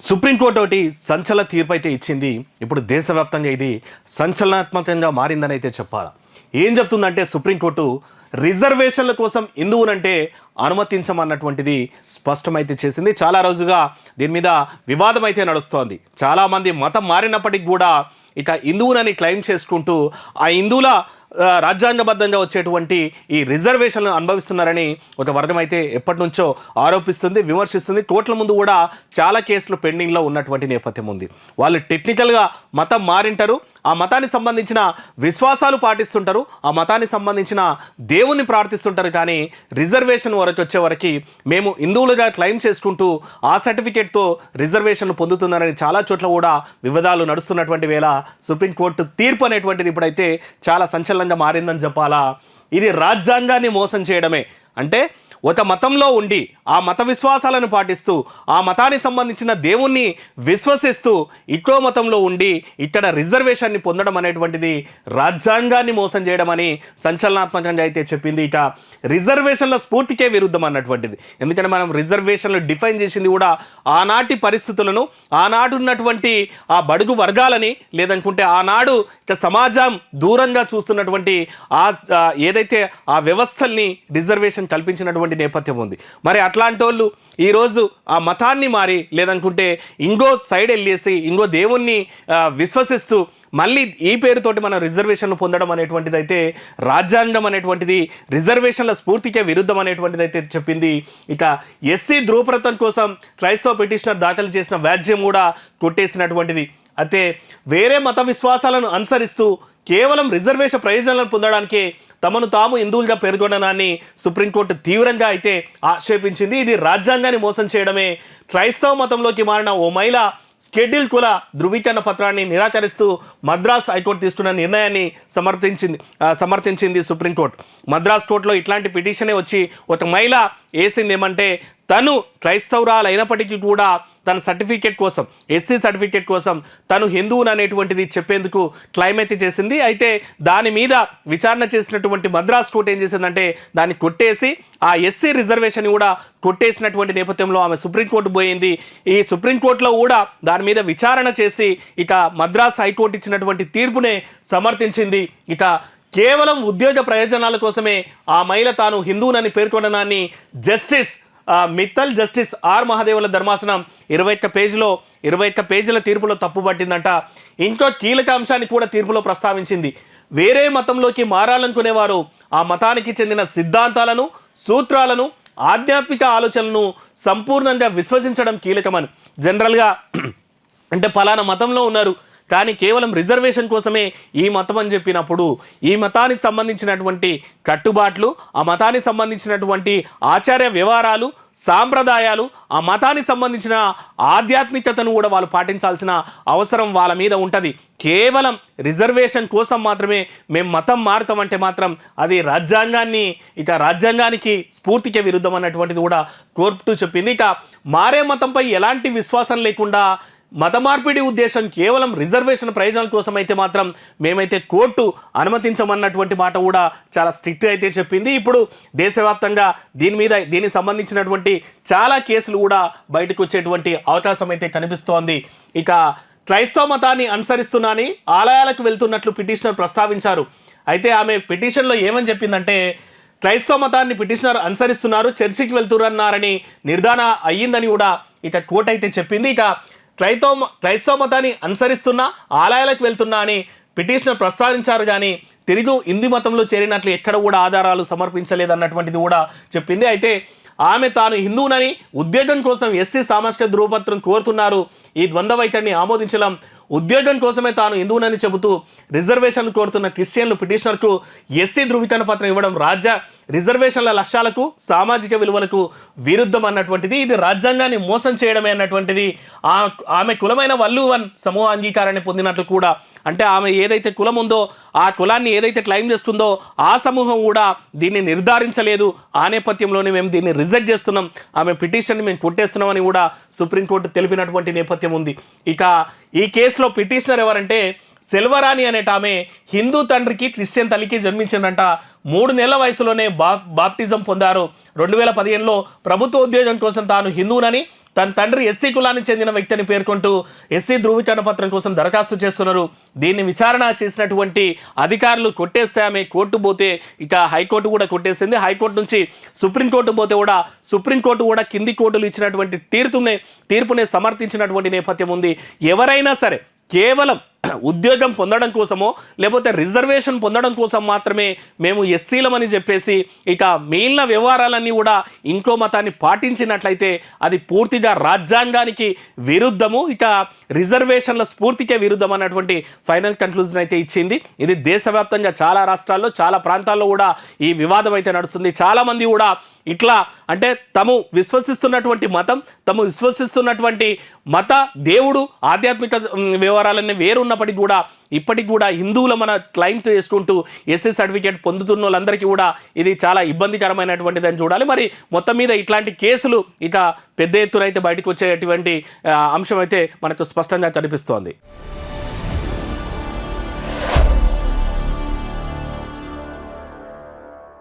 Supreme court ఒకటి సంచలన తీర్పు అయితే ఇచ్చింది. ఇప్పుడు దేశవ్యాప్తంగా ఇది సంచలనాత్మకంగా మారిందని అయితే చెప్పాలి. ఏం చెప్తుందంటే సుప్రీంకోర్టు రిజర్వేషన్ల కోసం హిందువునంటే అనుమతించమన్నటువంటిది స్పష్టమైతే చేసింది. చాలా రోజుగా దీని మీద వివాదం అయితే నడుస్తోంది. చాలామంది మతం మారినప్పటికీ కూడా ఇక హిందువునని క్లెయిమ్ చేసుకుంటూ ఆ హిందువుల రాజ్యాంగబద్ధంగా వచ్చేటువంటి ఈ రిజర్వేషన్లు అనుభవిస్తున్నారని ఒక వర్గం అయితే ఎప్పటి నుంచో ఆరోపిస్తుంది, విమర్శిస్తుంది. కోర్టుల ముందు కూడా చాలా కేసులు పెండింగ్లో ఉన్నటువంటి నేపథ్యం ఉంది. వాళ్ళు టెక్నికల్గా మతం మారింటారు, ఆ మతానికి సంబంధించిన విశ్వాసాలు పాటిస్తుంటారు, ఆ మతానికి సంబంధించిన దేవుణ్ణి ప్రార్థిస్తుంటారు. కానీ రిజర్వేషన్ వరకు వచ్చే వరకు మేము హిందువులుగా క్లెయిమ్ చేసుకుంటూ ఆ సర్టిఫికేట్తో రిజర్వేషన్లు పొందుతున్నారని చాలా చోట్ల కూడా వివాదాలు నడుస్తున్నటువంటి వేళ సుప్రీంకోర్టు తీర్పు అనేటువంటిది ఇప్పుడైతే చాలా సంచలనంగా మారిందని చెప్పాలా. ఇది రాజ్యాంగాన్ని మోసం చేయడమే. అంటే ఒక మతంలో ఉండి ఆ మత విశ్వాసాలను పాటిస్తూ ఆ మతానికి సంబంధించిన దేవుణ్ణి విశ్వసిస్తూ ఇకో మతంలో ఉండి ఇక్కడ రిజర్వేషన్ని పొందడం అనేటువంటిది రాజ్యాంగాన్ని మోసం చేయడం అని సంచలనాత్మకంగా అయితే చెప్పింది. ఇక రిజర్వేషన్ల స్ఫూర్తికే విరుద్ధం అన్నటువంటిది. ఎందుకంటే మనం రిజర్వేషన్లు డిఫైన్ చేసింది కూడా ఆనాటి పరిస్థితులను, ఆనాడు ఉన్నటువంటి ఆ బడుగు వర్గాలని, లేదనుకుంటే ఆనాడు ఇక సమాజం దూరంగా చూస్తున్నటువంటి ఆ ఏదైతే ఆ వ్యవస్థల్ని రిజర్వేషన్ కల్పించినటువంటి నేపథ్యం ఉంది. మరి అట్లాంటి వాళ్ళు ఈరోజు ఆ మతాన్ని మారి, లేదనుకుంటే ఇంకో సైడ్ వెళ్ళేసి ఇంకో దేవుణ్ణి విశ్వసిస్తూ మళ్ళీ ఈ పేరుతోటి మనం రిజర్వేషన్లు పొందడం అనేటువంటిది అయితే రాజ్యాంగం అనేటువంటిది రిజర్వేషన్ల స్ఫూర్తికే విరుద్ధం అనేటువంటిది అయితే చెప్పింది. ఇక ఎస్సీ ధృవప్రతం కోసం క్రైస్తవ పిటిషనర్ దాఖలు చేసిన వ్యాజ్యం కూడా కొట్టేసినటువంటిది. అయితే వేరే మత విశ్వాసాలను అనుసరిస్తూ కేవలం రిజర్వేషన్ ప్రయోజనాలను పొందడానికే తమను తాము హిందువులుగా పేర్కొనడాన్ని సుప్రీంకోర్టు తీవ్రంగా అయితే ఆక్షేపించింది. ఇది రాజ్యాంగాన్ని మోసం చేయడమే. క్రైస్తవ మతంలోకి మారిన ఓ మహిళ షెడ్యూల్ కుల ధృవీకరణ పత్రాన్ని నిరాకరిస్తూ మద్రాస్ హైకోర్టు తీసుకున్న నిర్ణయాన్ని సమర్థించింది సుప్రీంకోర్టు. మద్రాస్ కోర్టులో ఇట్లాంటి పిటిషనే వచ్చి ఒక మహిళ వేసింది ఏమంటే, తను క్రైస్తవురాలు అయినప్పటికీ కూడా తన సర్టిఫికేట్ కోసం, ఎస్సీ సర్టిఫికేట్ కోసం తను హిందువుని అనేటువంటిది చెప్పేందుకు క్లెయిమ్ అయితే చేసింది. అయితే దాని మీద విచారణ చేసినటువంటి మద్రాస్ కోర్టు ఏం చేసిందంటే దాన్ని కొట్టేసి ఆ ఎస్సీ రిజర్వేషన్ కూడా కొట్టేసినటువంటి నేపథ్యంలో ఆమె సుప్రీంకోర్టు పోయింది. ఈ సుప్రీంకోర్టులో కూడా దాని మీద విచారణ చేసి ఇక మద్రాస్ హైకోర్టు ఇచ్చినటువంటి తీర్పునే సమర్థించింది. ఇక కేవలం ఉద్యోగ ప్రయోజనాల కోసమే ఆ మహిళ తాను హిందువునని పేర్కొనడాన్ని జస్టిస్ మిత్తల్, జస్టిస్ ఆర్ మహాదేవుల ధర్మాసనం 21 పేజీల తీర్పులో తప్పుపట్టిందంట. ఇంకో కీలక అంశాన్ని కూడా తీర్పులో ప్రస్తావించింది. వేరే మతంలోకి మారాలనుకునేవారు ఆ మతానికి చెందిన సిద్ధాంతాలను, సూత్రాలను, ఆధ్యాత్మిక ఆలోచనలను సంపూర్ణంగా విశ్వసించడం కీలకమని. జనరల్గా అంటే పలానా మతంలో ఉన్నారు కానీ కేవలం రిజర్వేషన్ కోసమే ఈ మతం అని చెప్పినప్పుడు ఈ మతానికి సంబంధించినటువంటి కట్టుబాట్లు, ఆ మతానికి సంబంధించినటువంటి ఆచార్య వ్యవహారాలు, సాంప్రదాయాలు, ఆ మతానికి సంబంధించిన ఆధ్యాత్మికతను కూడా వాళ్ళు పాటించాల్సిన అవసరం వాళ్ళ మీద ఉంటుంది. కేవలం రిజర్వేషన్ కోసం మాత్రమే మేము మతం మారుతామంటే మాత్రం అది రాజ్యాంగానికి స్ఫూర్తికి విరుద్ధం అన్నటువంటిది కూడా కోర్టు చెప్పింది. ఇక మారే మతంపై ఎలాంటి విశ్వాసం లేకుండా మత మార్పిడి ఉద్దేశం కేవలం రిజర్వేషన్ ప్రయోజనాల కోసం అయితే మాత్రం మేమైతే కోర్టు అనుమతించమన్నటువంటి మాట కూడా చాలా స్ట్రిక్ట్ అయితే చెప్పింది. ఇప్పుడు దేశవ్యాప్తంగా దీనికి సంబంధించినటువంటి చాలా కేసులు కూడా బయటకు వచ్చేటువంటి అవకాశం అయితే కనిపిస్తోంది. ఇక క్రైస్తవ మతాన్ని అనుసరిస్తున్నానని ఆలయాలకు వెళ్తున్నట్లు పిటిషనర్ ప్రస్తావించారు. అయితే ఆమె పిటిషన్లో ఏమని చెప్పిందంటే, క్రైస్తవ మతాన్ని పిటిషనర్ అనుసరిస్తున్నారు, చర్చికి వెళ్తున్నారని నిర్ధారణ అయ్యిందని కూడా ఇక కోర్టు అయితే చెప్పింది. ఇక క్రైస్తవ మతాన్ని అనుసరిస్తున్నా, ఆలయాలకు వెళ్తున్నా అని పిటిషనర్ ప్రస్తావించారు కానీ తిరిగి హిందూ మతంలో చేరినట్లు ఎక్కడ కూడా ఆధారాలు సమర్పించలేదన్నటువంటిది కూడా చెప్పింది. అయితే ఆమె తాను హిందువునని ఉద్యోగం కోసం ఎస్సీ సామాజిక ధృవపత్రం కోరుతున్నారు. ఈ ద్వంద్వ వైఖరిని ఆమోదించడం. ఉద్యోగం కోసమే తాను హిందువునని చెబుతూ రిజర్వేషన్లు కోరుతున్న క్రిస్టియన్లు పిటిషనర్కు ఎస్సీ ధృవీకరణ పత్రం ఇవ్వడం రిజర్వేషన్ల లక్ష్యాలకు, సామాజిక విలువలకు విరుద్ధం అన్నటువంటిది. ఇది రాజ్యాంగాన్ని మోసం చేయడమే అన్నటువంటిది. ఆమె కులమైన వల్లువన్ సమూహ అంగీకారాన్ని పొందినట్లు కూడా, అంటే ఆమె ఏదైతే కులం ఉందో ఆ కులాన్ని ఏదైతే క్లెయిమ్ చేస్తుందో ఆ సమూహం కూడా దీన్ని నిర్ధారించలేదు. ఆ నేపథ్యంలోనే మేము దీన్ని రిజెక్ట్ చేస్తున్నాం, ఆమె పిటిషన్ని మేము కొట్టేస్తున్నామని కూడా సుప్రీంకోర్టు తెలిపినటువంటి నేపథ్యం ఉంది. ఇక ఈ కేసులో పిటిషనర్ ఎవరంటే సెల్వరాణి అనేట ఆమె హిందూ తండ్రికి క్రిస్టియన్ తల్లికి జన్మించిందంట. 3 నెలల వయసులోనే బాప్టిజం పొందారు. 2015లో ప్రభుత్వ ఉద్యోగం కోసం తాను హిందువునని తన తండ్రి ఎస్సీ కులానికి చెందిన వ్యక్తి అని పేర్కొంటూ ఎస్సీ ధృవీకరణ పత్రం కోసం దరఖాస్తు చేస్తున్నారు. దీన్ని విచారణ చేసినటువంటి అధికారులు కొట్టేస్తే ఆమె కోర్టు పోతే ఇక హైకోర్టు కూడా కొట్టేసింది. హైకోర్టు నుంచి సుప్రీంకోర్టు పోతే కూడా సుప్రీంకోర్టు కూడా కింది కోర్టులు ఇచ్చినటువంటి తీర్పునే సమర్థించినటువంటి నేపథ్యం ఉంది. ఎవరైనా సరే కేవలం ఉద్యోగం పొందడం కోసమో లేకపోతే రిజర్వేషన్ పొందడం కోసం మాత్రమే మేము ఎస్సీలమని చెప్పేసి ఇక మిగిలిన వ్యవహారాలన్నీ కూడా ఇంకో మతాన్ని పాటించినట్లయితే అది పూర్తిగా రాజ్యాంగానికి విరుద్ధము, ఇక రిజర్వేషన్ల స్ఫూర్తికే విరుద్ధం అన్నటువంటి ఫైనల్ కన్క్లూజన్ అయితే ఇచ్చింది. ఇది దేశవ్యాప్తంగా చాలా రాష్ట్రాల్లో చాలా ప్రాంతాల్లో కూడా ఈ వివాదం అయితే నడుస్తుంది. చాలామంది కూడా ఇట్లా అంటే తాము విశ్వసిస్తున్నటువంటి మతం, తాము విశ్వసిస్తున్నటువంటి మత దేవుడు ఆధ్యాత్మిక వ్యవహారాలన్నీ వేరున్నప్పటికీ కూడా ఇప్పటికి కూడా హిందువుల మన క్లైమ్ చేసుకుంటూ ఎస్సీ సర్టిఫికేట్ పొందుతున్న వాళ్ళందరికీ కూడా ఇది చాలా ఇబ్బందికరమైనటువంటిదని చూడాలి. మరి మొత్తం మీద ఇట్లాంటి కేసులు ఇక పెద్ద ఎత్తున అయితే బయటకు వచ్చేటువంటి అంశం అయితే మనకు స్పష్టంగా కనిపిస్తోంది.